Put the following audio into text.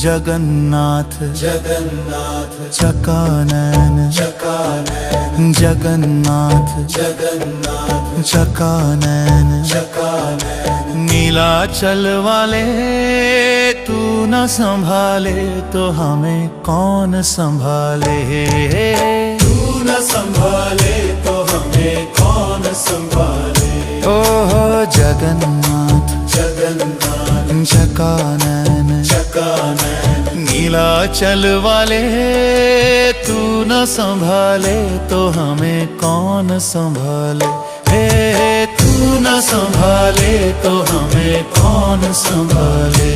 जगन्नाथ जगन्नाथ चकानन चकानन जगन्नाथ जगन्नाथ चकानन चकानन नीलाचल वाले तू न संभाले तो हमें कौन संभाले। तू न संभाले तो हमें कौन संभाले। ओहो जगन्नाथ जगन्नाथ चकानन चकानन नीलाचल वाले तू न संभाले तो हमें कौन संभाले। हे तू न संभाले तो हमें कौन संभाले।